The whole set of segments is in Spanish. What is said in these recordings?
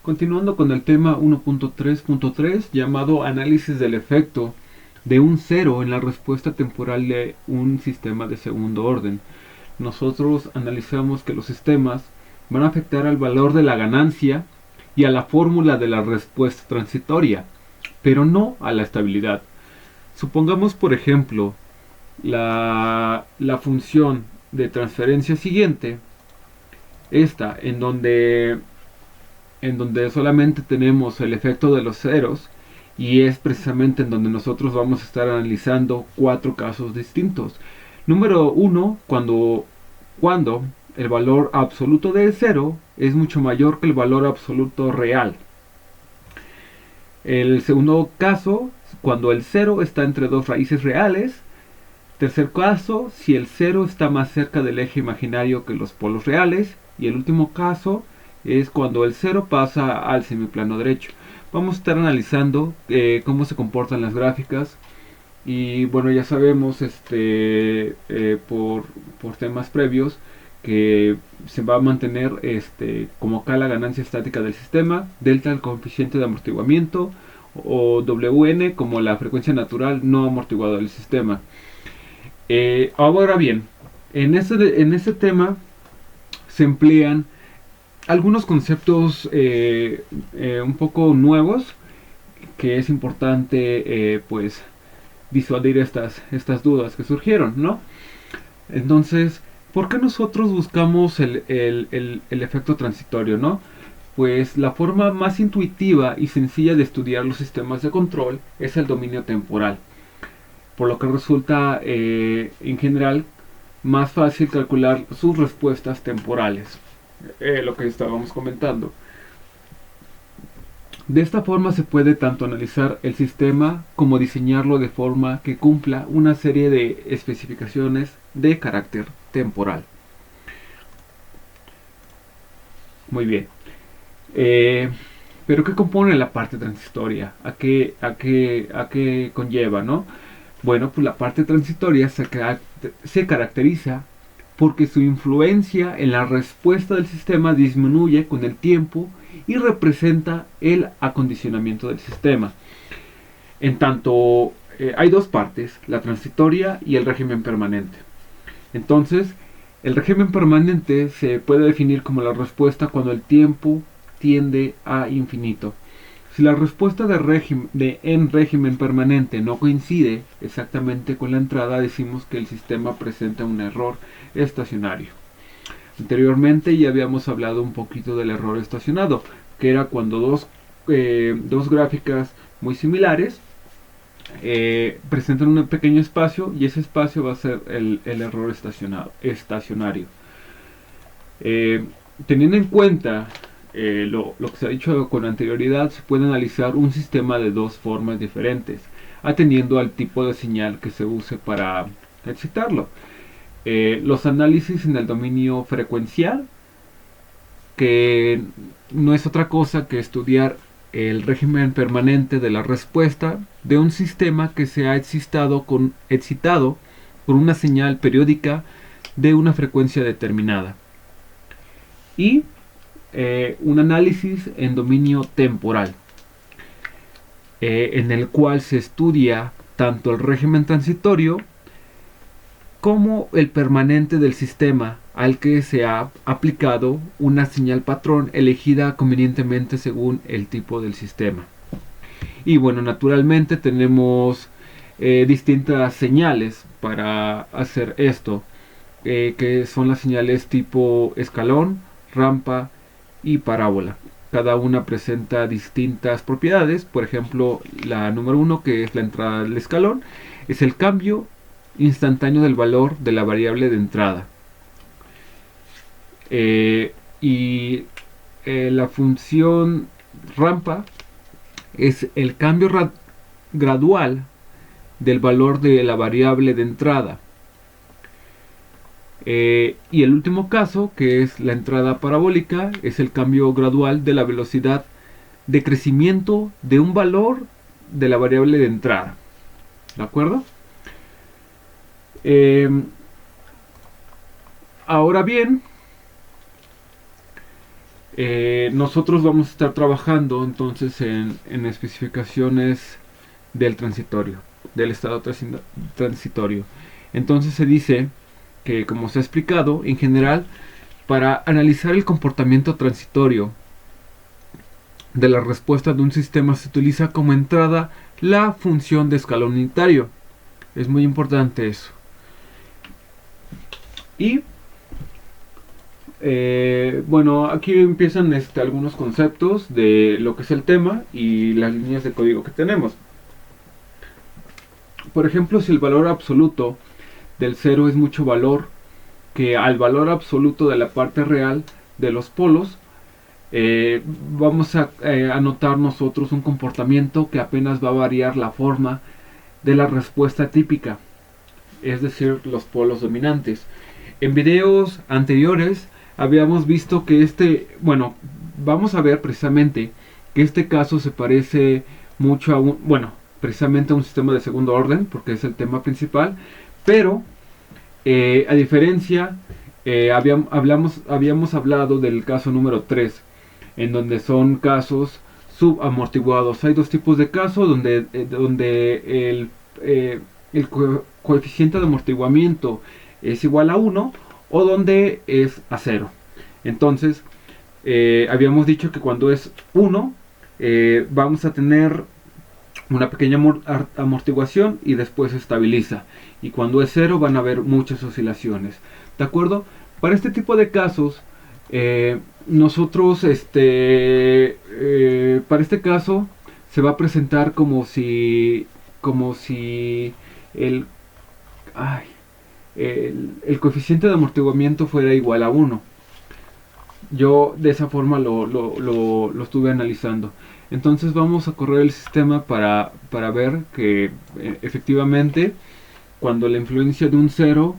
Continuando con el tema 1.3.3 llamado análisis del efecto de un cero en la respuesta temporal de un sistema de segundo orden. Nosotros analizamos que los sistemas van a afectar al valor de la ganancia y a la fórmula de la respuesta transitoria, pero no a la estabilidad. Supongamos, por ejemplo, la función de transferencia siguiente, esta, en donde solamente tenemos el efecto de los ceros, y es precisamente en donde nosotros vamos a estar analizando cuatro casos distintos. Número uno, cuando el valor absoluto de cero es mucho mayor que el valor absoluto real. El segundo caso, cuando el cero está entre dos raíces reales. Tercer caso, si el cero está más cerca del eje imaginario que los polos reales. Y el último caso es cuando el cero pasa al semiplano derecho. Vamos a estar analizando cómo se comportan las gráficas. Y bueno, ya sabemos por temas previos que se va a mantener como acá la ganancia estática del sistema, delta el coeficiente de amortiguamiento, o Wn como la frecuencia natural no amortiguada del sistema. Ahora bien, en ese tema se emplean algunos conceptos un poco nuevos que es importante pues disuadir estas dudas que surgieron, ¿no? Entonces, ¿por qué nosotros buscamos el efecto transitorio, no? Pues la forma más intuitiva y sencilla de estudiar los sistemas de control es el dominio temporal, por lo que resulta en general más fácil calcular sus respuestas temporales, lo que estábamos comentando. De esta forma se puede tanto analizar el sistema como diseñarlo de forma que cumpla una serie de especificaciones de carácter temporal. Muy bien. Pero ¿qué compone la parte transitoria? ¿A qué conlleva, no? Bueno, pues la parte transitoria se caracteriza porque su influencia en la respuesta del sistema disminuye con el tiempo y representa el acondicionamiento del sistema. En tanto, hay dos partes, la transitoria y el régimen permanente. Entonces, el régimen permanente se puede definir como la respuesta cuando el tiempo tiende a infinito. Si la respuesta en régimen permanente no coincide exactamente con la entrada, decimos que el sistema presenta un error estacionario. Anteriormente ya habíamos hablado un poquito del error estacionado, que era cuando dos gráficas muy similares presentan un pequeño espacio y ese espacio va a ser el error estacionario. Eh, Teniendo en cuenta lo que se ha dicho con anterioridad, se puede analizar un sistema de dos formas diferentes, atendiendo al tipo de señal que se use para excitarlo. Los análisis en el dominio frecuencial, que no es otra cosa que estudiar el régimen permanente de la respuesta de un sistema que se ha excitado con una señal periódica de una frecuencia determinada. Y un análisis en dominio temporal, en el cual se estudia tanto el régimen transitorio como el permanente del sistema al que se ha aplicado una señal patrón elegida convenientemente según el tipo del sistema. Y bueno, naturalmente tenemos distintas señales para hacer esto, que son las señales tipo escalón, rampa y parábola. Cada una presenta distintas propiedades. Por ejemplo, la número 1, que es la entrada del escalón, es el cambio instantáneo del valor de la variable de entrada. Y la función rampa es el cambio gradual del valor de la variable de entrada. Y el último caso, que es la entrada parabólica, es el cambio gradual de la velocidad de crecimiento de un valor de la variable de entrada. ¿De acuerdo? Ahora bien, nosotros vamos a estar trabajando entonces en especificaciones del transitorio, del estado transitorio. Entonces se dice que, como se ha explicado, en general, para analizar el comportamiento transitorio de la respuesta de un sistema se utiliza como entrada la función de escalón unitario. Es muy importante eso. Y bueno, aquí empiezan algunos conceptos de lo que es el tema y las líneas de código que tenemos. Por ejemplo, si el valor absoluto del 0 es mucho valor que al valor absoluto de la parte real de los polos, vamos a anotar nosotros un comportamiento que apenas va a variar la forma de la respuesta típica, es decir, los polos dominantes. En videos anteriores habíamos visto que bueno, vamos a ver precisamente que este caso se parece mucho a precisamente a un sistema de segundo orden, porque es el tema principal, pero a diferencia, habíamos hablado del caso número 3, en donde son casos subamortiguados. Hay dos tipos de casos donde el coeficiente de amortiguamiento es igual a 1 o donde es a 0. Entonces, habíamos dicho que cuando es 1, vamos a tener una pequeña amortiguación y después se estabiliza. Y cuando es 0 van a haber muchas oscilaciones. ¿De acuerdo? Para este tipo de casos, nosotros, para este caso, se va a presentar como si el, el coeficiente de amortiguamiento fuera igual a 1. Yo de esa forma lo estuve analizando. Entonces vamos a correr el sistema para ver que efectivamente cuando la influencia de un 0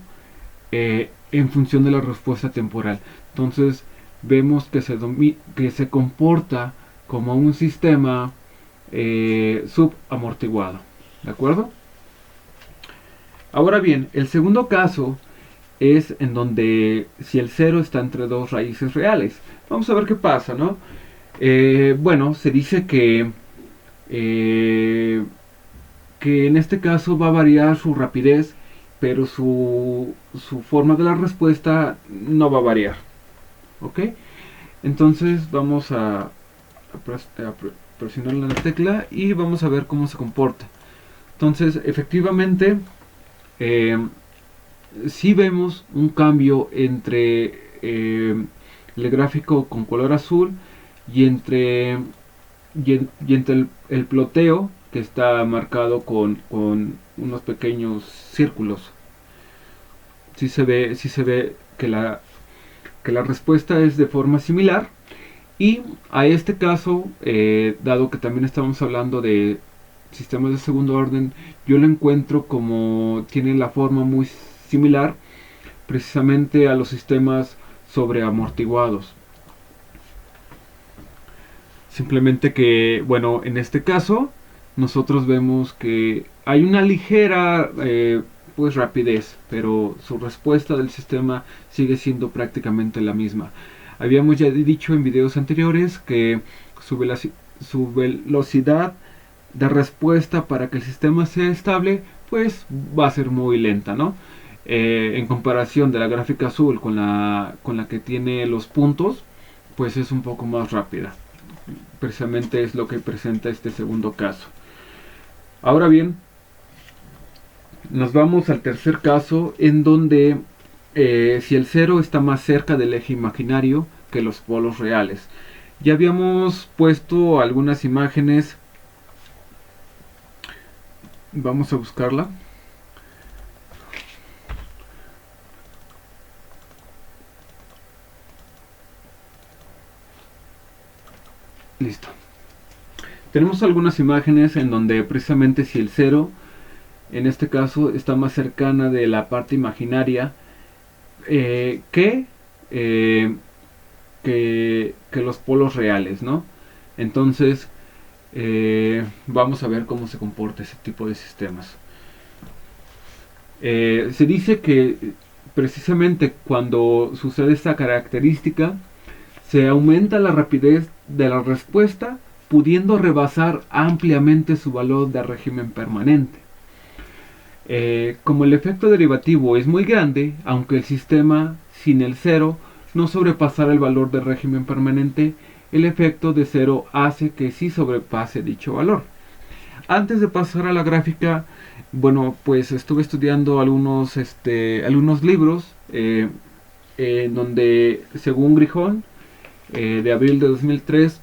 en función de la respuesta temporal. Entonces vemos que se comporta como un sistema subamortiguado. ¿De acuerdo? Ahora bien, el segundo caso es en donde si el 0 está entre dos raíces reales. Vamos a ver qué pasa, ¿no? Bueno, se dice que en este caso va a variar su rapidez, pero su forma de la respuesta no va a variar. ¿Ok? Entonces vamos a presionar la tecla y vamos a ver cómo se comporta. Entonces, efectivamente, sí vemos un cambio entre el gráfico con color azul y entre el ploteo que está marcado con unos pequeños círculos. Sí se ve que la respuesta es de forma similar. Y a este caso, dado que también estamos hablando de sistemas de segundo orden, yo lo encuentro como tiene la forma muy similar precisamente a los sistemas sobreamortiguados. Simplemente que, bueno, en este caso nosotros vemos que hay una ligera pues rapidez, pero su respuesta del sistema sigue siendo prácticamente la misma. Habíamos ya dicho en videos anteriores que su velocidad de respuesta para que el sistema sea estable pues va a ser muy lenta, ¿no? En comparación de la gráfica azul con la que tiene los puntos, pues es un poco más rápida. Precisamente es lo que presenta este segundo caso. Ahora bien, nos vamos al tercer caso, en donde si el 0 está más cerca del eje imaginario que los polos reales. Ya habíamos puesto algunas imágenes. Vamos a buscarla. Listo. Tenemos algunas imágenes en donde precisamente si el 0, en este caso, está más cercana de la parte imaginaria que los polos reales, ¿no? Entonces, vamos a ver cómo se comporta ese tipo de sistemas. Se dice que precisamente cuando sucede esta característica, Se aumenta la rapidez de la respuesta, pudiendo rebasar ampliamente su valor de régimen permanente. Como el efecto derivativo es muy grande, aunque el sistema sin el cero no sobrepasara el valor de régimen permanente, el efecto de cero hace que sí sobrepase dicho valor. Antes de pasar a la gráfica, bueno, pues estuve estudiando algunos libros donde, según Grijón, de abril de 2003,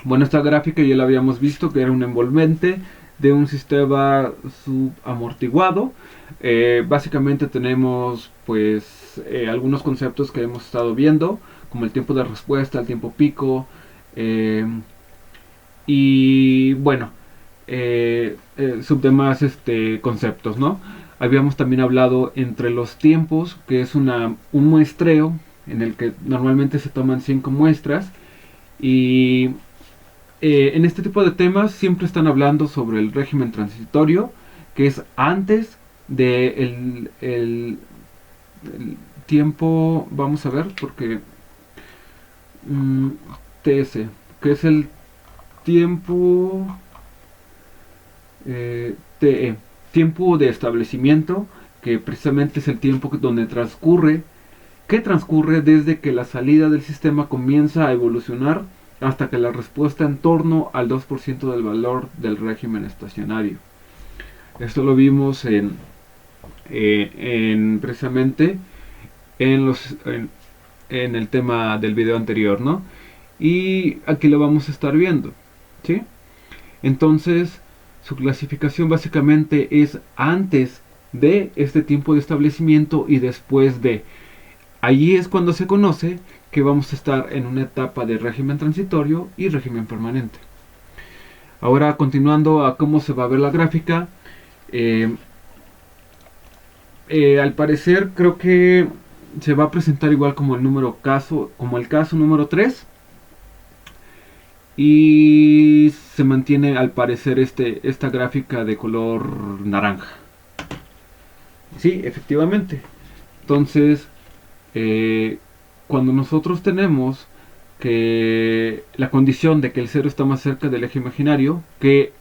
bueno, esta gráfica ya la habíamos visto, que era un envolvente de un sistema subamortiguado. Básicamente tenemos pues algunos conceptos que hemos estado viendo, como el tiempo de respuesta, el tiempo pico, y bueno, subdemás conceptos, ¿no? Habíamos también hablado entre los tiempos, que es un muestreo en el que normalmente se toman 5 muestras, y en este tipo de temas siempre están hablando sobre el régimen transitorio, que es antes de el tiempo, vamos a ver, porque TS, que es el tiempo TE, tiempo de establecimiento, que precisamente es el tiempo donde que transcurre desde que la salida del sistema comienza a evolucionar hasta que la respuesta en torno al 2% del valor del régimen estacionario. Esto lo vimos precisamente en el tema del video anterior, ¿no? Y aquí lo vamos a estar viendo, ¿sí? Entonces, su clasificación básicamente es antes de este tiempo de establecimiento y después de. Allí es cuando se conoce que vamos a estar en una etapa de régimen transitorio y régimen permanente. Ahora, continuando a cómo se va a ver la gráfica, al parecer creo que se va a presentar igual como el caso número 3, y se mantiene al parecer esta gráfica de color naranja. Sí, efectivamente. Entonces, cuando nosotros tenemos que la condición de que el cero está más cerca del eje imaginario que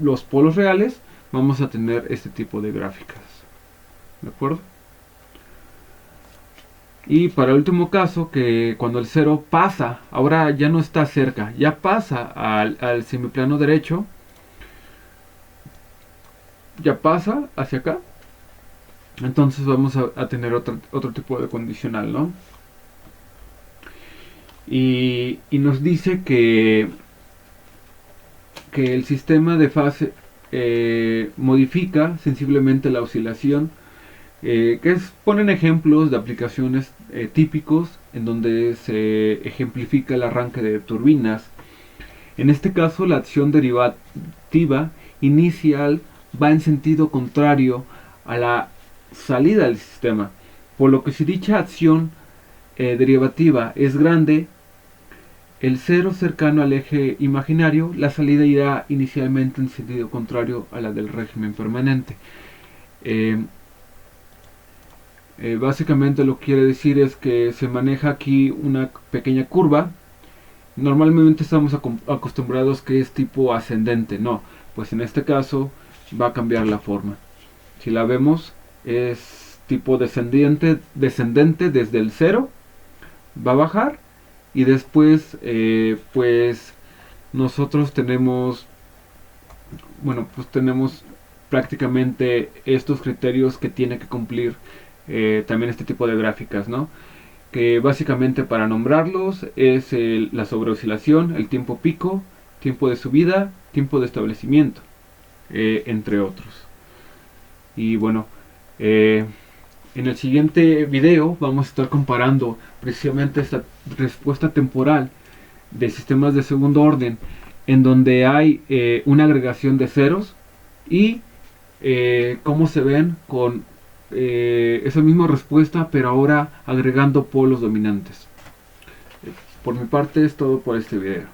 los polos reales, vamos a tener este tipo de gráficas. ¿De acuerdo? Y para el último caso, que cuando el cero pasa, ahora ya no está cerca, ya pasa al semiplano derecho, ya pasa hacia acá, entonces vamos a tener otro tipo de condicional, ¿no? Y nos dice que el sistema de fase modifica sensiblemente la oscilación, ponen ejemplos de aplicaciones típicos en donde se ejemplifica el arranque de turbinas. En este caso, la acción derivativa inicial va en sentido contrario a la salida del sistema, por lo que si dicha acción derivativa es grande, el cero cercano al eje imaginario, la salida irá inicialmente en sentido contrario a la del régimen permanente. Básicamente lo que quiere decir es que se maneja aquí una pequeña curva. Normalmente estamos acostumbrados que es tipo ascendente, no, pues en este caso va a cambiar la forma. Si la vemos, es tipo descendente desde el 0, va a bajar, y después pues nosotros tenemos, bueno, pues tenemos prácticamente estos criterios que tiene que cumplir también este tipo de gráficas, ¿no? Que básicamente, para nombrarlos, es la sobreoscilación, el tiempo pico, tiempo de subida, tiempo de establecimiento, entre otros. Y bueno, en el siguiente video vamos a estar comparando precisamente esta respuesta temporal de sistemas de segundo orden, en donde hay una agregación de ceros, y cómo se ven con esa misma respuesta, pero ahora agregando polos dominantes. Por mi parte es todo por este video.